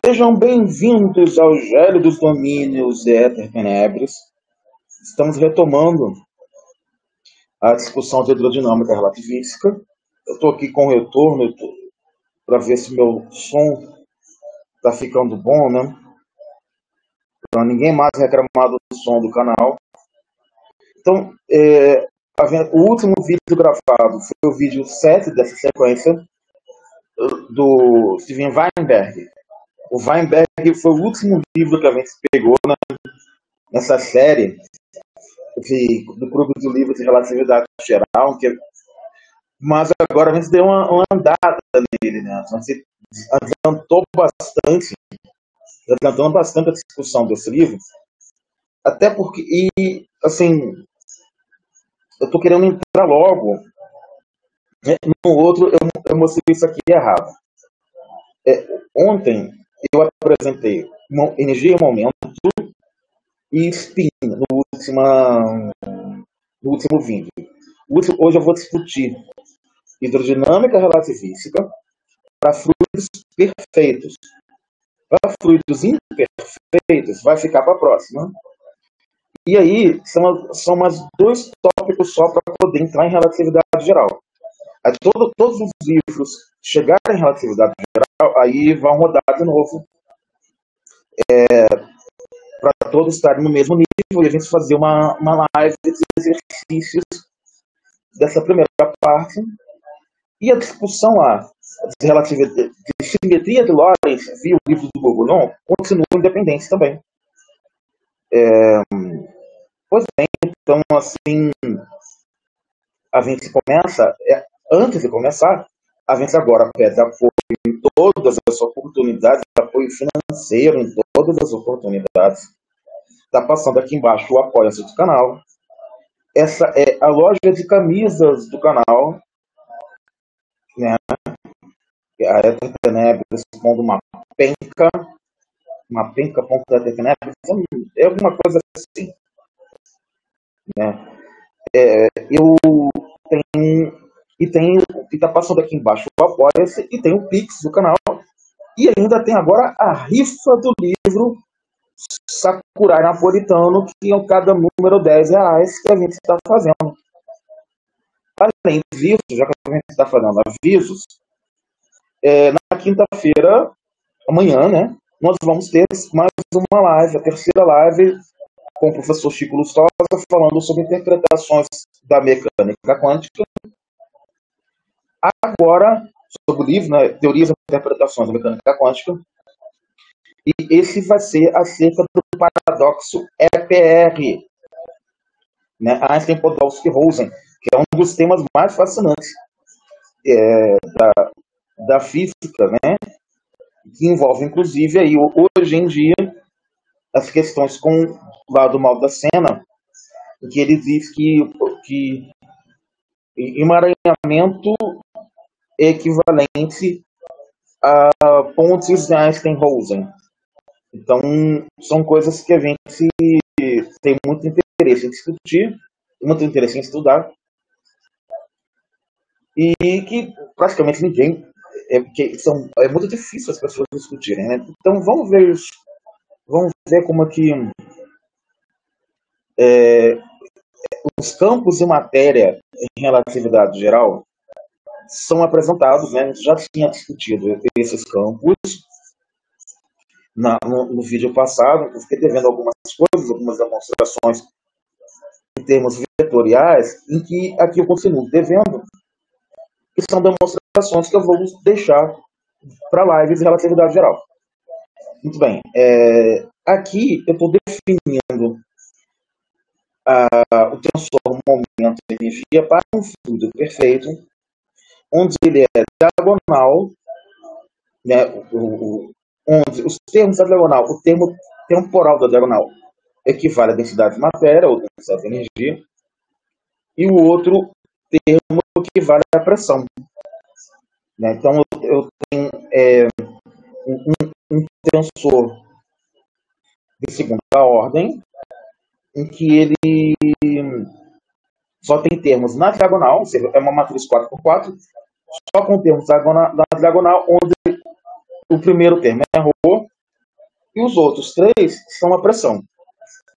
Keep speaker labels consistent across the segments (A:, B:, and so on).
A: Sejam bem-vindos ao Gélidos Domínios e Éter Tenebris. Estamos retomando a discussão de hidrodinâmica relativística. Eu estou aqui com o retorno para ver se meu som está ficando bom, né? Para ninguém mais reclamar do som do canal. Então, o último vídeo gravado foi o vídeo 7 dessa sequência do Steven Weinberg. O Weinberg foi o último livro que a gente pegou nessa série do grupo de livros de relatividade geral, mas agora a gente deu uma andada nele, né? A gente adiantando bastante a discussão desse livro, até porque, assim, eu estou querendo entrar logo, né? No outro eu mostrei isso aqui errado. Ontem eu apresentei energia e momento e spin no último vídeo. Hoje eu vou discutir hidrodinâmica relativística para fluidos perfeitos. Para fluidos imperfeitos, vai ficar para a próxima. E aí, são mais dois tópicos só para poder entrar em relatividade geral. Aí, todos os livros chegarem em relatividade geral, aí vão rodar de novo. Para todos estarem no mesmo nível e a gente fazer uma live de exercícios dessa primeira parte. E a discussão lá de simetria de Lorentz via o livro do Bourboulon continua independente também. Pois bem, então, assim, a gente começa, antes de começar, a gente agora pede apoio em todas as oportunidades, apoio financeiro em todas as oportunidades. Está passando aqui embaixo o apoio-se do canal. Essa é a loja de camisas do canal, né? A Éter Tenebris pondo uma penca.etertenebris, é alguma coisa assim, né? Está passando aqui embaixo o apoia-se e tem o Pix do canal. E ainda tem agora a rifa do livro Sakurai Napolitano, que é cada número R$10 que a gente está fazendo. Além disso, já que a gente está fazendo avisos, na quinta-feira, amanhã, né, nós vamos ter mais uma live, a terceira live, com o professor Chico Lustosa, falando sobre interpretações da mecânica quântica. Agora, sobre o livro, né, Teorias e Interpretações da Mecânica Quântica. E esse vai ser acerca do paradoxo EPR, né, Einstein-Podolsky-Rosen, que é um dos temas mais fascinantes da física, né, que envolve, inclusive, aí, hoje em dia, as questões com o lado Maldacena, em que ele diz que emaranhamento é equivalente a pontes Einstein-Rosen. Então, são coisas que a gente tem muito interesse em discutir, muito interesse em estudar, e que praticamente ninguém... É muito difícil as pessoas discutirem, né? Então, vamos ver como é que os campos de matéria em relatividade geral são apresentados, né? A gente já tinha discutido esses campos no vídeo passado. Eu fiquei devendo algumas coisas, algumas demonstrações em termos vetoriais, em que aqui eu continuo devendo, que são demonstrações que eu vou deixar para lives de relatividade geral. Muito bem. Aqui eu estou definindo o tensor momento-energia para um fluido perfeito, onde ele é diagonal, né, onde os termos da diagonal, o termo temporal da diagonal equivale à densidade de matéria ou densidade de energia, e o outro termo equivale à pressão. Né? Então, eu tenho um tensor de segunda ordem, em que ele só tem termos na diagonal, ou seja, é uma matriz 4x4, só com termos na diagonal, onde o primeiro termo é ρ e os outros três são a pressão.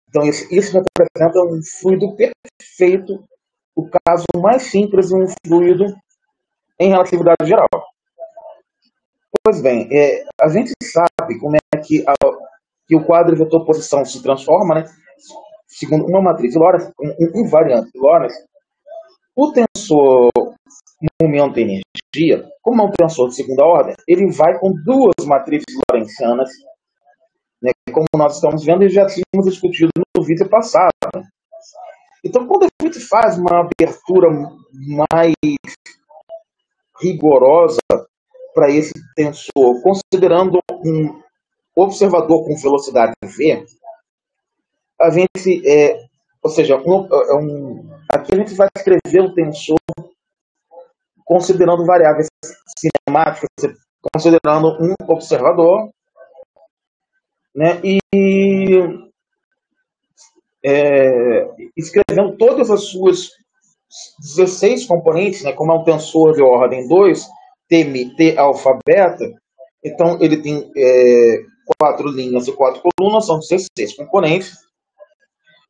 A: Então, isso representa um fluido perfeito, o caso mais simples de um fluido em relatividade geral. Pois bem, a gente sabe como é que o quadro vetor posição se transforma, né? Segundo uma matriz de Lorentz, um invariante de Lorentz. O tensor momento-energia, como é um tensor de segunda ordem, ele vai com duas matrizes lorentzianas, né, como nós estamos vendo e já tínhamos discutido no vídeo passado. Então, quando a gente faz uma abertura mais rigorosa para esse tensor, considerando um observador com velocidade v, a gente, ou seja, aqui a gente vai escrever um tensor considerando variáveis cinemáticas, considerando um observador, né, e escrevendo todas as suas 16 componentes, né, como é um tensor de ordem 2, T alfa beta, então ele tem 4 linhas e 4 colunas, são 16 componentes.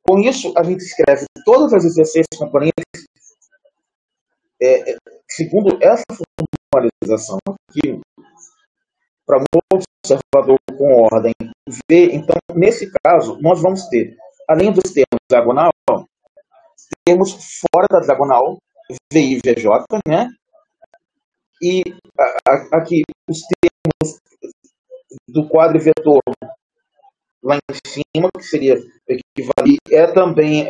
A: Com isso, a gente escreve todas as 16 componentes segundo essa formalização aqui, para um observador com ordem V. Então, nesse caso, nós vamos ter, além dos termos diagonal, termos fora da diagonal, VI e VJ, né? E aqui os termos do quadro vetor lá em cima, que seria equivalente, também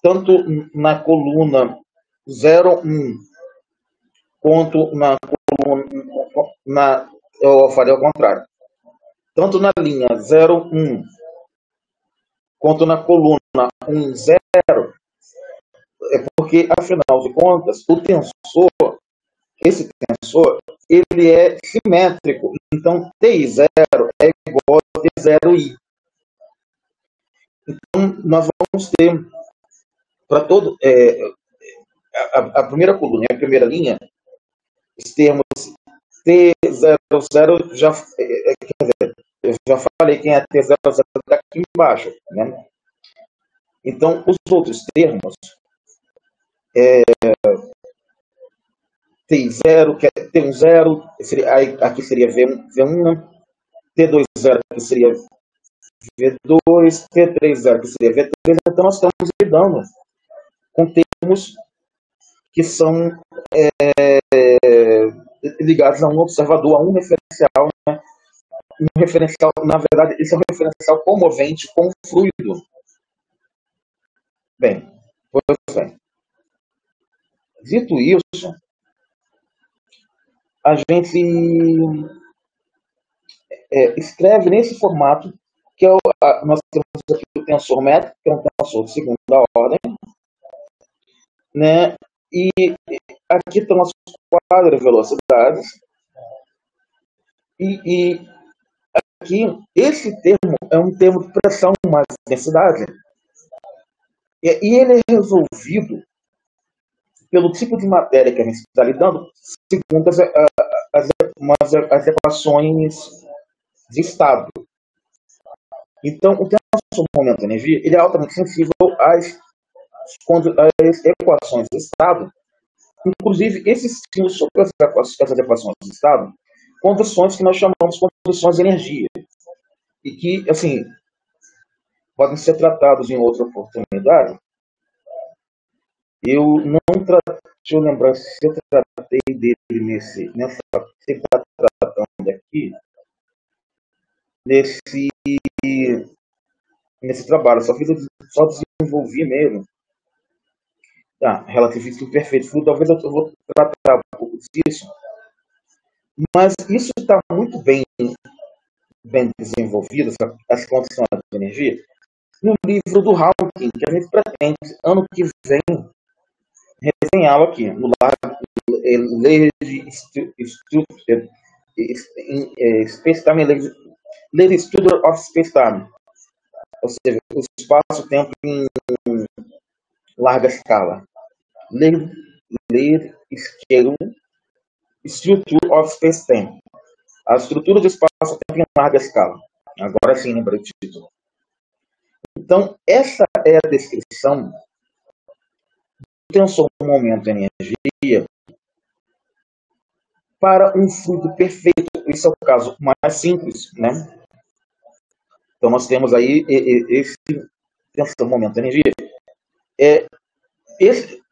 A: tanto na coluna 0, 1, quanto na coluna, eu falei ao contrário, tanto na linha 0, 1, quanto na coluna 1, 0, porque, afinal de contas, esse tensor, ele é simétrico. Então, Ti0 é igual a T0i. Então, nós vamos ter, para todo, a primeira coluna e a primeira linha, os termos T00, eu já falei quem é T00 está aqui embaixo, né? Então, os outros termos, T0, que é T10, aqui seria V1, T20, que seria V2, T30, que seria V3. Então, nós estamos lidando com termos que são ligados a um observador, a um referencial, né? Um referencial, na verdade, esse é um referencial comovente com fluido. Bem, pois bem. Dito isso, a gente escreve nesse formato, que nós temos aqui o tensor métrico, que é um tensor de segunda ordem, né? E aqui estão as quadrovelocidades, e aqui, esse termo é um termo de pressão mais densidade, e ele é resolvido pelo tipo de matéria que a gente está lidando, segundo as equações de estado. Então, o tensor momento-energia, ele é altamente sensível às quando as equações de estado, inclusive existindo sobre essas equações de estado, condições que nós chamamos de condições de energia, e que, assim, podem ser tratados em outra oportunidade. Eu não tratei, deixa eu lembrar se eu tratei dele nessa, se ele está tratando aqui, nesse trabalho, só desenvolvi mesmo. Relativismo imperfeito. Talvez eu vou tratar um pouco disso, mas isso está muito bem desenvolvido, as condições de energia, no livro do Hawking, que a gente pretende, ano que vem, resenhá-lo aqui, no Lady Studer of Space-Time, ou seja, o espaço-tempo em larga escala. Lady Structure of Space-Time, a estrutura do espaço-tempo em larga escala. Agora sim, lembrei o título. Então, essa é a descrição do transformamento em energia para um fluido perfeito. Esse é o caso mais simples, né? Então, nós temos aí esse transformamento em energia.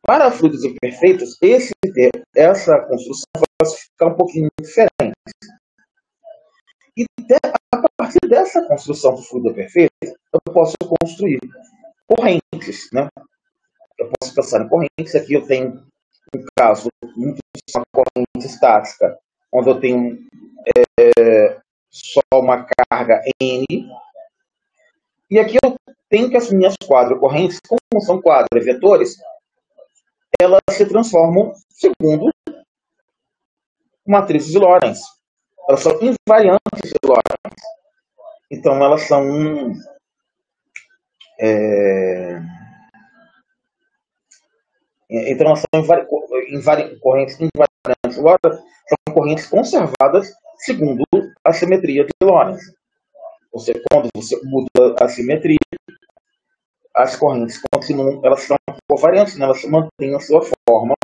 A: Para fluidos imperfeitos, essa construção vai ficar um pouquinho diferente. E a partir dessa construção do fluido perfeito, eu posso construir correntes, né? Eu posso pensar em correntes. Aqui eu tenho um caso, uma corrente estática, onde eu tenho só uma carga N. E aqui eu tenho que as minhas quadrocorrentes, como são quadrovetores, elas se transformam segundo matrizes de Lorentz. Elas são invariantes de Lorentz. Então, elas são correntes invariantes de Lorentz, são correntes conservadas segundo a simetria de Lorentz. Ou seja, quando você muda a simetria, as correntes continuam, elas são covariantes, né? Elas mantêm a sua forma.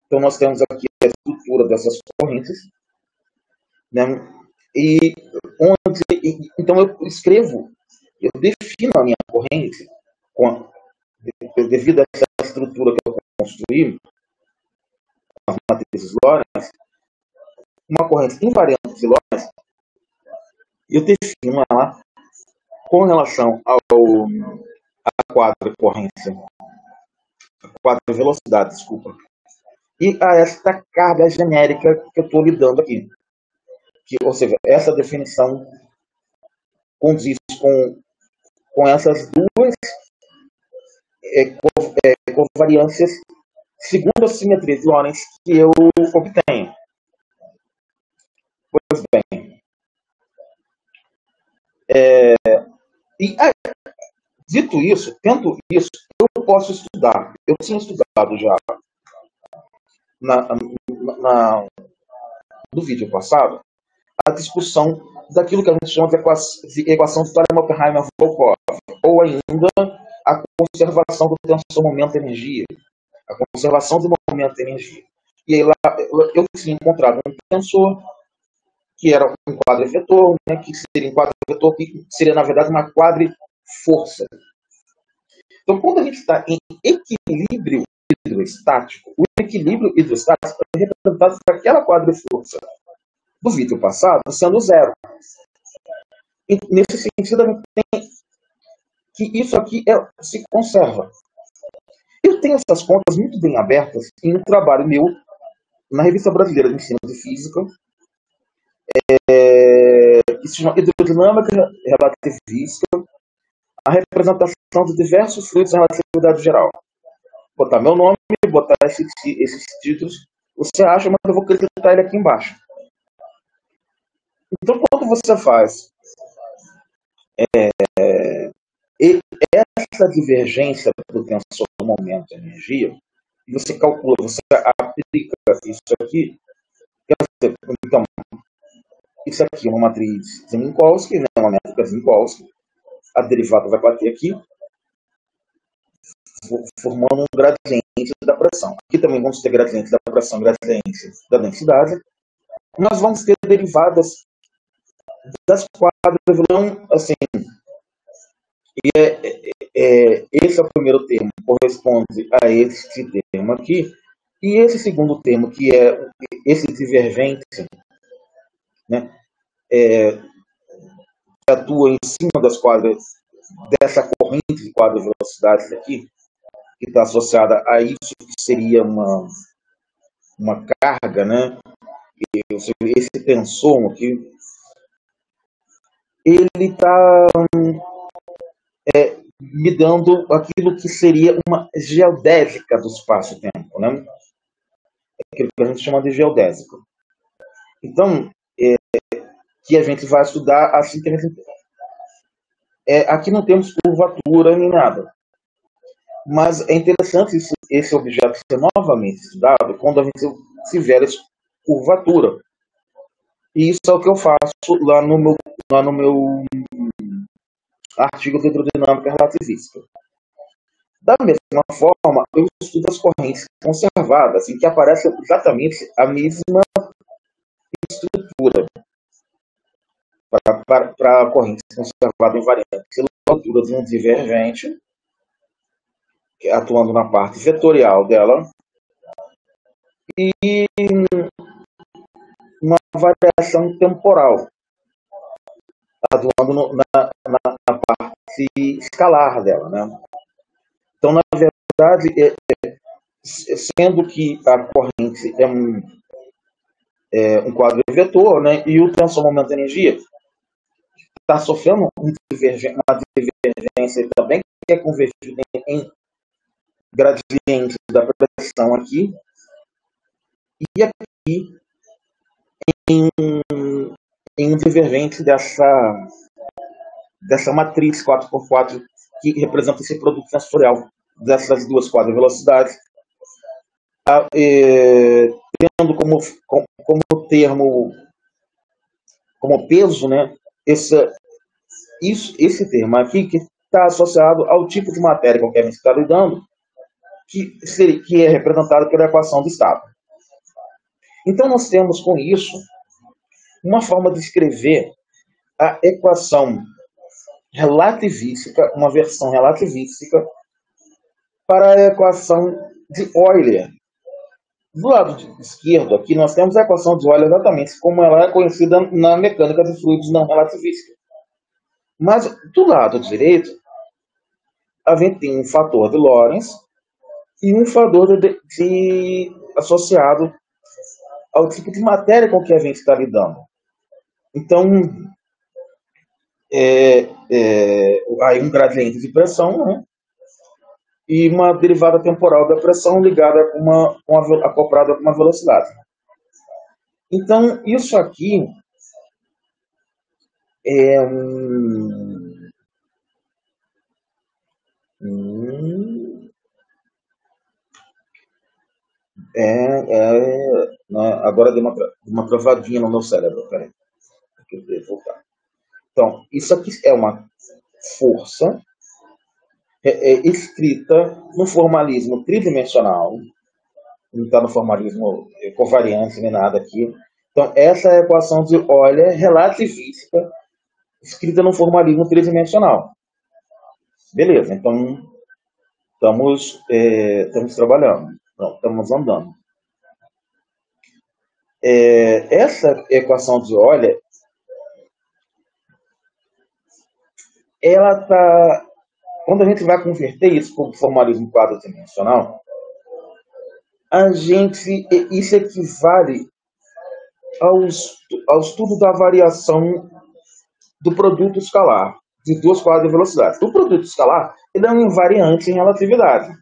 A: Então, nós temos aqui a estrutura dessas correntes, né? Então, eu defino a minha corrente, devido a essa estrutura que eu construí, as matrizes Lorentz, uma corrente invariante de Lorentz, eu defino ela com relação à quadrocorrência, a quadrovelocidade, desculpa, e a esta carga genérica que eu estou lidando aqui. Ou seja, essa definição condiz com essas duas covariâncias segundo a simetria de Lorentz que eu obtenho. Pois bem, dito isso, tendo isso, eu posso estudar. Eu tinha estudado já no vídeo passado a discussão daquilo que a gente chama de equação de Thorne-Oppenheimer-Volkoff, ou ainda a conservação do tensor-momento de energia, a conservação do momento de energia. E aí lá eu tinha encontrado um tensor que era um quadrivetor, né, que seria um quadrivetor que seria, na verdade, uma quadriforça. Então, quando a gente está em equilíbrio hidroestático, o equilíbrio hidroestático é representado por aquela quadriforça do vídeo passado sendo zero. E, nesse sentido, a gente tem que isso aqui se conserva. Eu tenho essas contas muito bem abertas em um trabalho meu na Revista Brasileira de Ensino de Física, que se chama Hidrodinâmica Relativística, a representação de diversos fluidos em relatividade geral. Botar meu nome, botar esses títulos, você acha, mas eu vou acreditar ele aqui embaixo. Então, quando você faz essa divergência do tensor do momento de energia, e você calcula, você aplica isso aqui, então, isso aqui é uma matriz de Minkowski, né, uma métrica de Minkowski, a derivada vai bater aqui, formando um gradiente da pressão. Aqui também vamos ter gradiente da pressão, gradiente da densidade. Nós vamos ter derivadas das quadras. Então, assim, esse é o primeiro termo, corresponde a esse termo aqui, e esse segundo termo, que é esse divergente, né, que atua em cima das quadras, dessa corrente de quadras de velocidades aqui, que está associada a isso, que seria uma carga, né? Esse tensor aqui, ele está me dando aquilo que seria uma geodésica do espaço-tempo, né? Aquilo que a gente chama de geodésica. Então, que a gente vai estudar assim que a gente... aqui não temos curvatura nem nada. Mas é interessante esse objeto ser novamente estudado quando a gente tiver essa curvatura. E isso é o que eu faço lá no meu artigo de hidrodinâmica relativística. Da mesma forma, eu estudo as correntes conservadas, em que aparece exatamente a mesma estrutura para a corrente conservada invariante pela altura de um divergente, atuando na parte vetorial dela, e uma variação temporal, atuando na parte escalar dela, né? Então, na verdade, sendo que a corrente é um quadro vetor, né, e o tensor momento de energia está sofrendo uma divergência também, que é convertida em gradiente da pressão aqui, e aqui em um divergente dessa matriz 4x4 que representa esse produto tensorial dessas duas quadras velocidades, tendo como termo, como peso, né, esse termo aqui, que está associado ao tipo de matéria com que a gente está lidando, que é representado pela equação do estado. Então, nós temos com isso uma forma de escrever a equação relativística, uma versão relativística, para a equação de Euler. Do lado esquerdo, aqui, nós temos a equação de Euler exatamente como ela é conhecida na mecânica de fluidos não relativística. Mas, do lado direito, a gente tem um fator de Lorentz e um fator associado ao tipo de matéria com que a gente está lidando. Então, aí um gradiente de pressão, né? E uma derivada temporal da pressão ligada acoplada com uma velocidade. Então, isso aqui é agora deu uma travadinha no meu cérebro. Peraí. Voltar. Então, isso aqui é uma força escrita no formalismo tridimensional, não está no formalismo covariante nem nada aqui. Então, essa é a equação de Euler relativística, escrita no formalismo tridimensional. Beleza, então estamos trabalhando, estamos andando. Essa equação de Euler, ela está... Quando a gente vai converter isso para o formalismo quadridimensional, isso equivale ao estudo da variação do produto escalar de duas quadras de velocidade. O produto escalar, ele é um invariante em relatividade.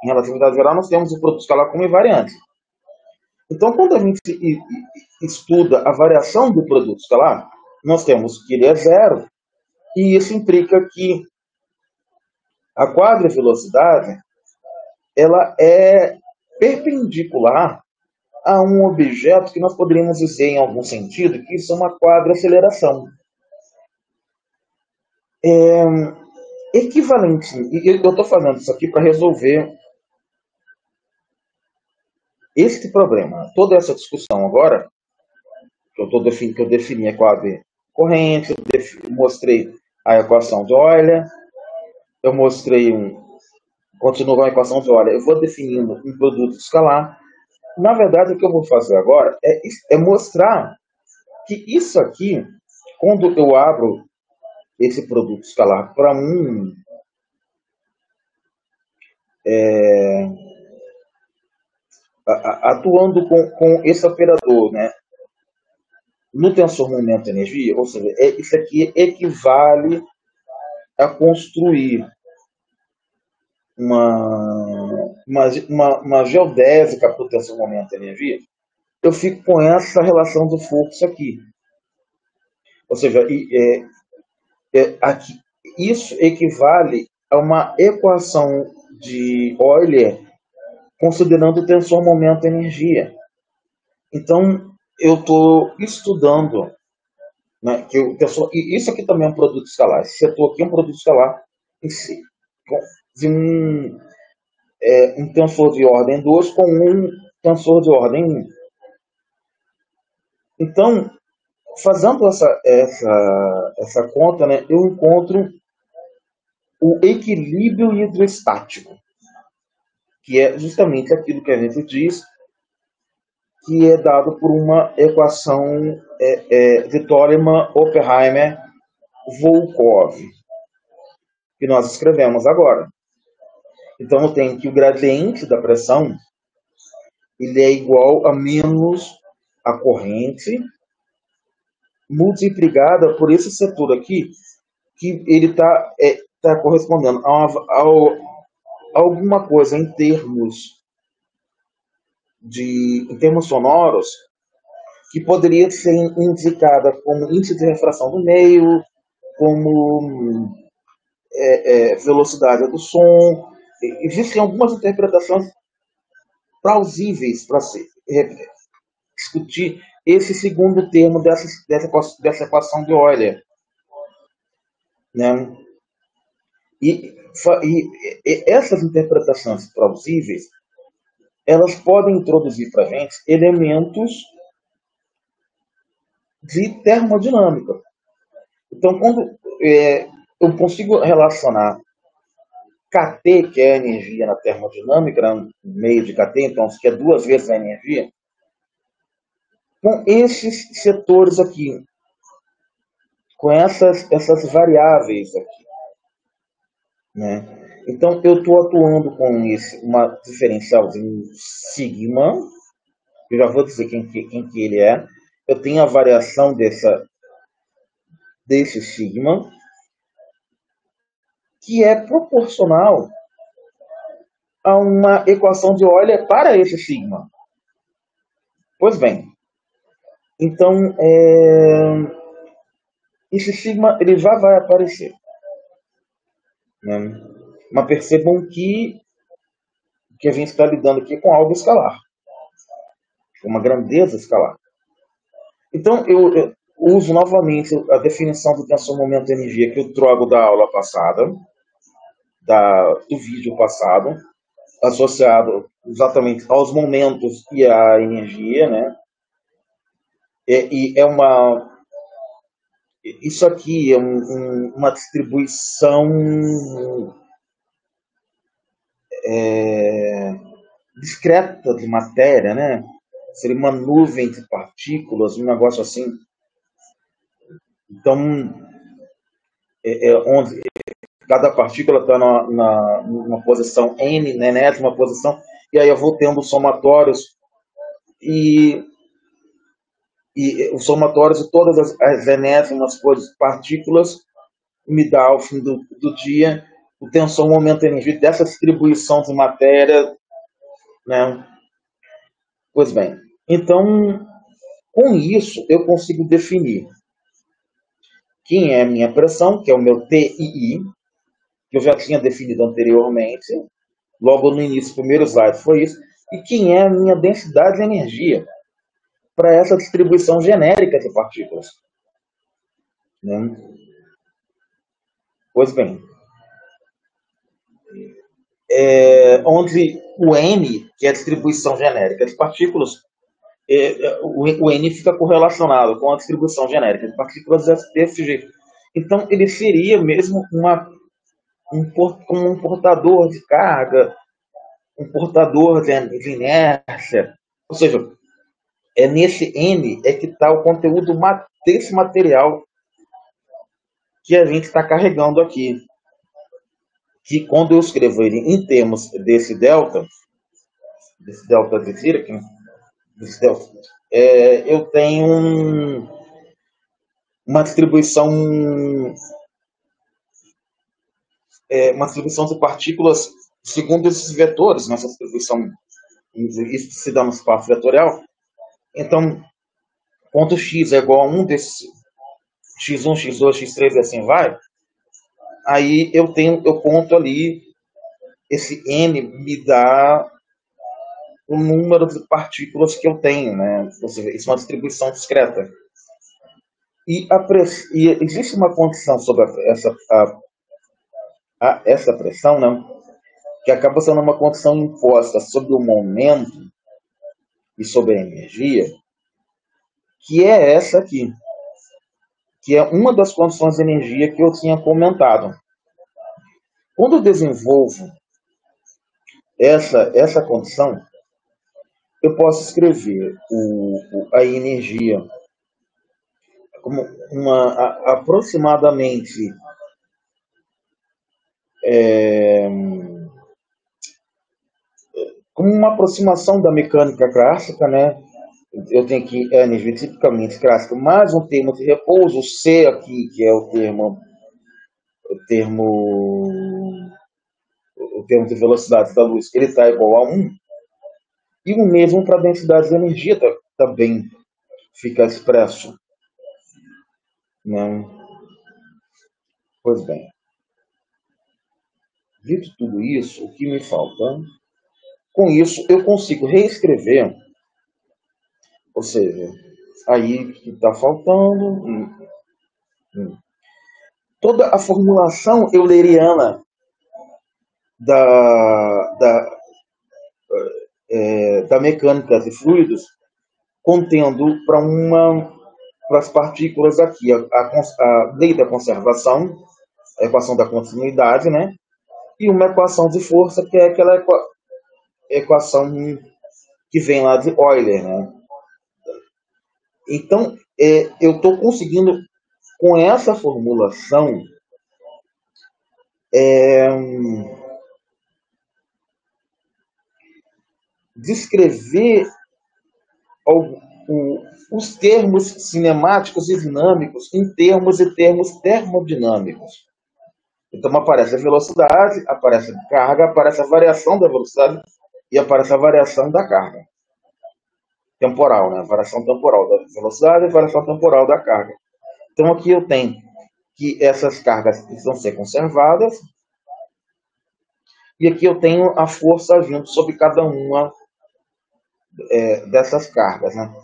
A: Em relatividade geral, nós temos o produto escalar como invariante. Então, quando a gente estuda a variação do produto escalar, nós temos que ele é zero, e isso implica que a quadra velocidade ela é perpendicular a um objeto que nós poderíamos dizer, em algum sentido, que isso é uma quadra aceleração. equivalente. E eu estou fazendo isso aqui para resolver este problema. Toda essa discussão agora, que eu defini a equação corrente, mostrei a equação de Euler, eu mostrei continuo com a equação de Euler, eu vou definindo um produto escalar. Na verdade, o que eu vou fazer agora é mostrar que isso aqui, quando eu abro esse produto escalar para atuando com esse operador, né, no tensor momento-energia, ou seja, isso aqui equivale a construir uma geodésica para o tensor momento-energia. Eu fico com essa relação do fluxo aqui. Ou seja, aqui, isso equivale a uma equação de Euler considerando o tensor momento-energia. Então, eu estou estudando, né, que o tensor, e isso aqui também é um produto escalar. Esse setor aqui é um produto escalar em si, de um tensor de ordem 2 com um tensor de ordem 1. Então, fazendo essa conta, né, eu encontro o equilíbrio hidroestático, que é justamente aquilo que a gente diz que é dado por uma equação de Tolman, Oppenheimer, Volkov, que nós escrevemos agora. Então eu tenho que o gradiente da pressão ele é igual a menos a corrente multiplicada por esse setor aqui, que ele tá correspondendo a alguma coisa em termos sonoros que poderia ser indicada como índice de refração do meio, como velocidade do som. Existem algumas interpretações plausíveis para se discutir esse segundo termo dessa equação de Euler. Né? E essas interpretações plausíveis elas podem introduzir para a gente elementos de termodinâmica. Então, quando eu consigo relacionar KT, que é a energia na termodinâmica, né, meio de KT, então, que é 2 vezes a energia, com esses setores aqui, com essas variáveis aqui. Né? Então, eu estou atuando com uma diferencial de sigma, eu já vou dizer quem que ele é. Eu tenho a variação desse sigma, que é proporcional a uma equação de Euler para esse sigma. Pois bem, então esse sigma ele já vai aparecer. Né? Mas percebam que a gente está lidando aqui com algo escalar, uma grandeza escalar. Então eu uso novamente a definição do tensor momento-energia que eu trago da aula passada, do vídeo passado, associado exatamente aos momentos e à energia, né? Isso aqui é uma distribuição discreta de matéria, né? Seria uma nuvem de partículas, um negócio assim. Então, onde cada partícula está numa posição n, né, numa posição, e aí eu vou tendo somatórios e os somatórios de todas as enésimas partículas me dá ao fim do dia o tensor momento-energia dessa distribuição de matéria, né? Pois bem, então com isso eu consigo definir quem é a minha pressão, que é o meu TII, que eu já tinha definido anteriormente, logo no início, o primeiro slide foi isso, e quem é a minha densidade de energia para essa distribuição genérica de partículas. Né? Pois bem, onde o N, que é a distribuição genérica de partículas, o N fica correlacionado com a distribuição genérica de partículas desse jeito. Então, ele seria mesmo como um portador de carga, um portador de inércia. Ou seja, é nesse N é que está o conteúdo desse material que a gente está carregando aqui. Que quando eu escrevo ele em termos desse delta de Dirac, eu tenho uma distribuição de partículas segundo esses vetores, nessa distribuição, isso se dá no espaço vetorial. Então, ponto x é igual a 1 desses x1, x2, x3 e assim vai, aí eu conto ali, esse n me dá o número de partículas que eu tenho, né? Ou seja, isso é uma distribuição discreta. E existe uma condição sobre essa pressão, né? Que acaba sendo uma condição imposta sobre o momento e sobre a energia, que é essa aqui, que é uma das condições de energia que eu tinha comentado. Quando eu desenvolvo essa condição, eu posso escrever a energia como aproximadamente como uma aproximação da mecânica clássica, né? Eu tenho aqui a energia tipicamente clássica, mais um termo de repouso, C aqui, que é o termo de velocidade da luz, ele está igual a 1, e o mesmo para a densidade de energia também fica expresso. Não. Pois bem, dito tudo isso, o que me falta? Com isso, eu consigo reescrever, ou seja, aí que está faltando, toda a formulação euleriana da mecânica de fluidos, contendo para as partículas aqui a lei da conservação, a equação da continuidade, né? E uma equação de força, que é aquela equação que vem lá de Euler, né? Então, eu estou conseguindo, com essa formulação, descrever os termos cinemáticos e dinâmicos em termos termodinâmicos. Então aparece a velocidade, aparece a carga, aparece a variação da velocidade e aparece a variação da carga. Temporal, né? Variação temporal da velocidade e variação temporal da carga. Então aqui eu tenho que essas cargas precisam ser conservadas, e aqui eu tenho a força agindo sobre cada uma dessas cargas, né?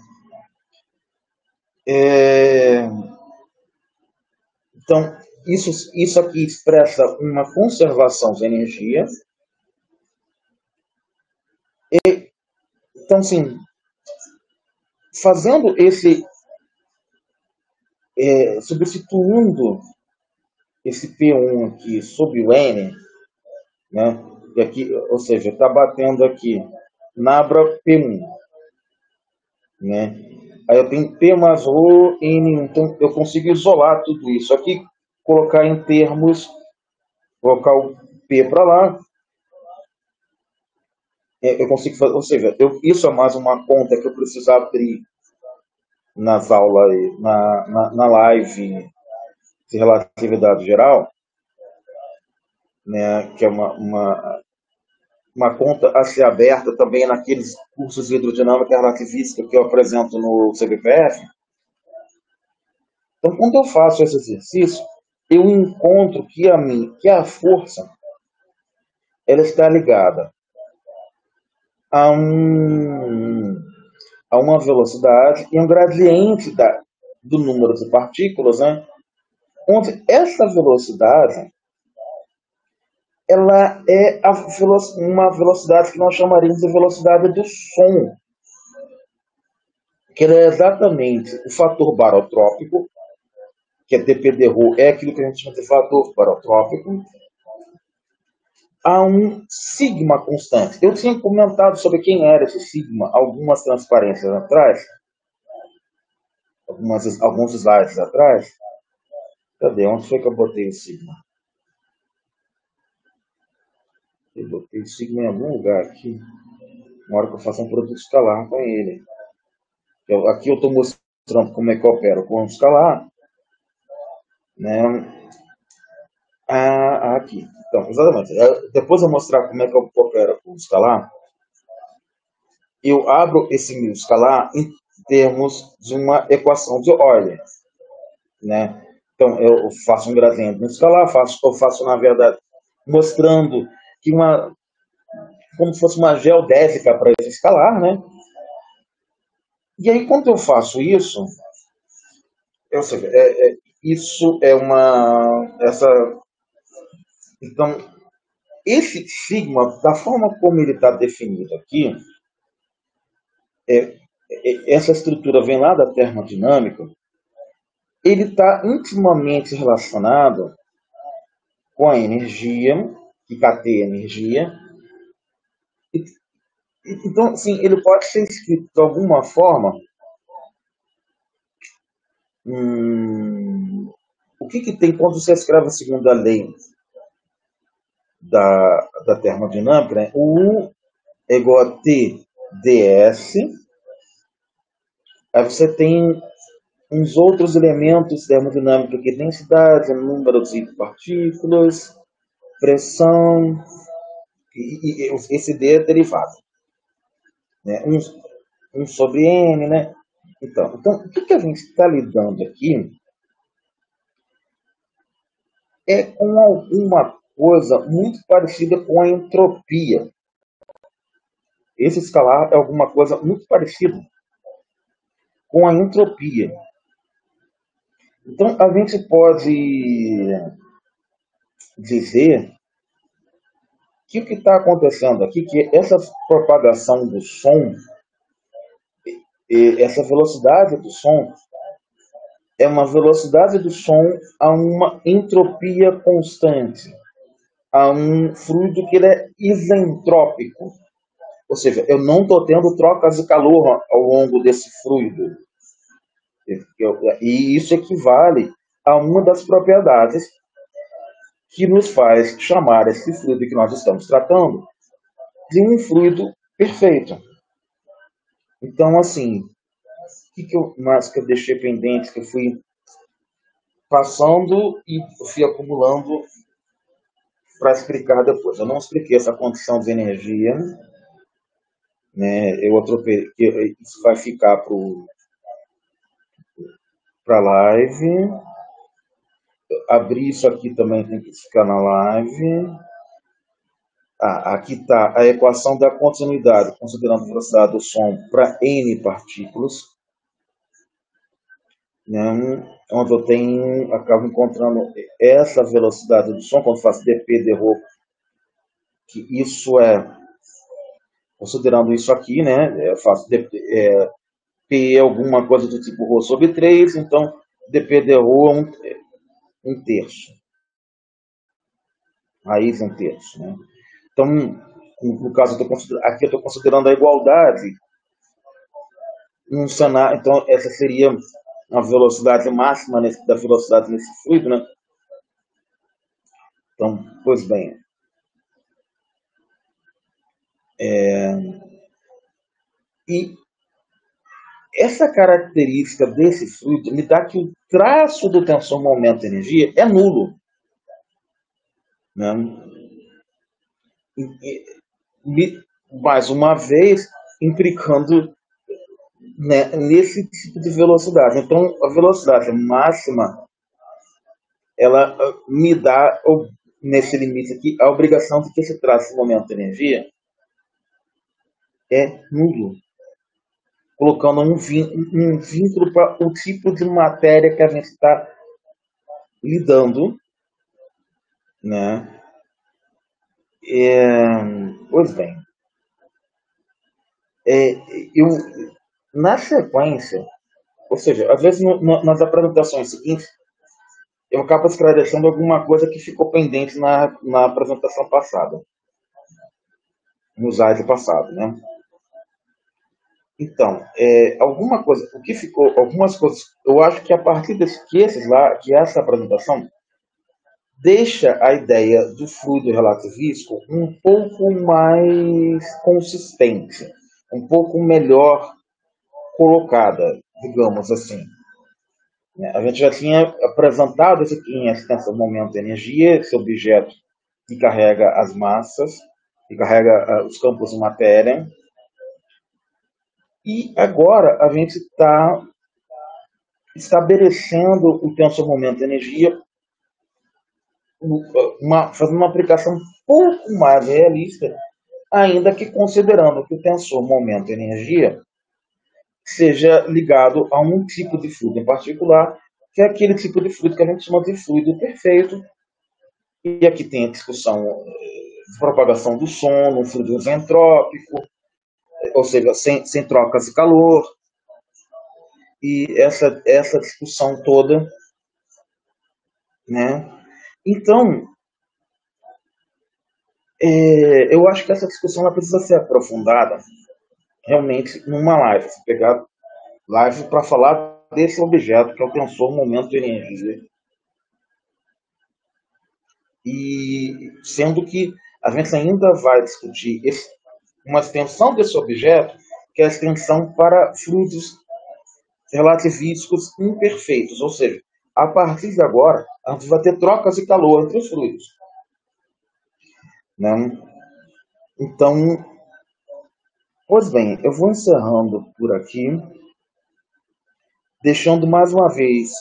A: Então, isso aqui expressa uma conservação de energia. Então, assim, fazendo substituindo esse P1 aqui sobre o N, né? E aqui, ou seja, está batendo aqui Nabra P1, né? Aí eu tenho P mais O, N1, então eu consigo isolar tudo isso. Aqui, colocar em termos, colocar o P para lá, eu consigo fazer, ou seja, isso é mais uma conta que eu preciso abrir nas aulas, na live de relatividade geral, né, que é uma conta a ser aberta também naqueles cursos de hidrodinâmica relativística que eu apresento no CBPF. Então, quando eu faço esse exercício, eu encontro que a força ela está ligada a uma velocidade e um gradiente do número de partículas, né? Onde essa velocidade ela é uma velocidade que nós chamaríamos de velocidade do som, que ela é exatamente o fator barotrópico, que é dp/ρ, é aquilo que a gente chama de fator barotrópico, a um sigma constante. Eu tinha comentado sobre quem era esse sigma algumas transparências atrás, alguns slides atrás. Cadê? Onde foi que eu botei o sigma? Eu botei o sigma em algum lugar aqui, na hora que eu faço um produto escalar com ele. Aqui eu estou mostrando como é que eu opero com o escalar, né? Aqui. Então, exatamente. Depois eu mostrar como é que eu opero com o escalar, eu abro esse meu escalar em termos de uma equação de Euler, né? Então, eu faço um gradiente no escalar, eu faço, na verdade, mostrando que como se fosse uma geodésica para esse escalar, né? E aí, quando eu faço isso, isso é então, esse sigma, da forma como ele está definido aqui, essa estrutura vem lá da termodinâmica, ele está intimamente relacionado com a energia, que KT é energia. Então, sim, ele pode ser escrito de alguma forma. O que tem quando você escreve a segunda lei da termodinâmica? Né? O U é igual a T ds. Aí você tem uns outros elementos termodinâmicos aqui: densidade, número de partículas, pressão, e esse D é derivado. Né? 1 sobre N, né? Então, o que a gente está lidando aqui é com alguma coisa muito parecida com a entropia. Esse escalar é alguma coisa muito parecida com a entropia. Então, a gente pode dizer que o que está acontecendo aqui, que essa propagação do som, essa velocidade do som, é uma velocidade do som a uma entropia constante, a um fluido que ele é isentrópico. Ou seja, eu não estou tendo trocas de calor ao longo desse fluido. E isso equivale a uma das propriedades que nos faz chamar esse fluido que nós estamos tratando de um fluido perfeito. Então, assim, o que eu deixei pendente, que eu fui passando e fui acumulando para explicar depois. Eu não expliquei essa condição de energia, né? Eu atropelei, isso vai ficar para a live. Abrir isso aqui também tem que ficar na live. Aqui está a equação da continuidade, considerando a velocidade do som para N partículas, né? Onde eu acabo encontrando essa velocidade do som, quando faço dp/ρ, que isso considerando isso aqui, né? Eu faço P alguma coisa do tipo ρ sobre 3, então dp/ρ é um terço. Raiz é um terço, né? Então, no caso, aqui eu estou considerando a igualdade. Cenário, então, essa seria a velocidade máxima da velocidade nesse fluido, né? Então, pois bem. E essa característica desse fluido me dá que o traço do tensor-momento-energia é nulo. Né? Mais uma vez, implicando, né, nesse tipo de velocidade. Então, a velocidade máxima, ela me dá, nesse limite aqui, a obrigação de que esse traço momento-energia é nulo, colocando um vínculo para o tipo de matéria que a gente está lidando, né? Pois bem, é, eu, na sequência, ou seja, às vezes nas apresentações seguintes, eu acabo esclarecendo alguma coisa que ficou pendente na apresentação passada, no slide passado, né? Então, alguma coisa, o que ficou, algumas coisas, eu acho que a partir que essa apresentação deixa a ideia do fluido relativístico um pouco mais consistente, um pouco melhor colocada, digamos assim. A gente já tinha apresentado isso aqui em extensão momento de energia, esse objeto que carrega as massas, que carrega os campos de matéria. E agora a gente está estabelecendo o tensor momento de energia, fazendo uma aplicação um pouco mais realista, ainda que considerando que o tensor momento de energia seja ligado a um tipo de fluido em particular, que é aquele tipo de fluido que a gente chama de fluido perfeito. E aqui tem a discussão de propagação do som, um fluido isentrópico, ou seja, sem trocas de calor. E essa discussão toda, né? Então, eu acho que essa discussão ela precisa ser aprofundada realmente numa live. Se pegar live para falar desse objeto, que é o tensor momento de energia. E sendo que a gente ainda vai discutir uma extensão desse objeto, que é a extensão para fluidos relativísticos imperfeitos, ou seja, a partir de agora, a gente vai ter trocas de calor entre os fluidos. Né? Então, pois bem, eu vou encerrando por aqui, deixando mais uma vez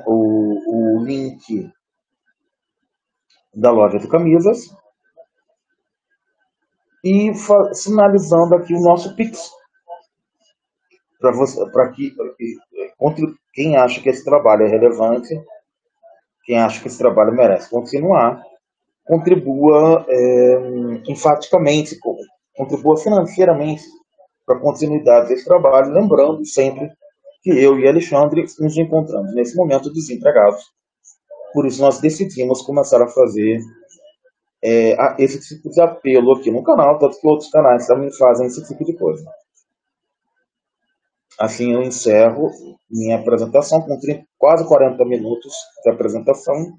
A: o link da loja de camisas e sinalizando aqui o nosso Pix, para que quem acha que esse trabalho é relevante, quem acha que esse trabalho merece continuar, contribua enfaticamente, contribua financeiramente para a continuidade desse trabalho, lembrando sempre que eu e Alexandre nos encontramos nesse momento desempregados. Por isso nós decidimos começar a fazer esse tipo de apelo aqui no canal, tanto que outros canais também fazem esse tipo de coisa. Assim eu encerro minha apresentação com quase 40 minutos de apresentação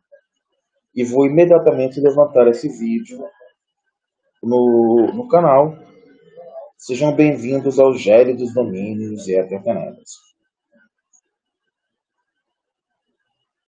A: e vou imediatamente levantar esse vídeo no canal. Sejam bem-vindos ao Gélidos Domínios e Eternidades.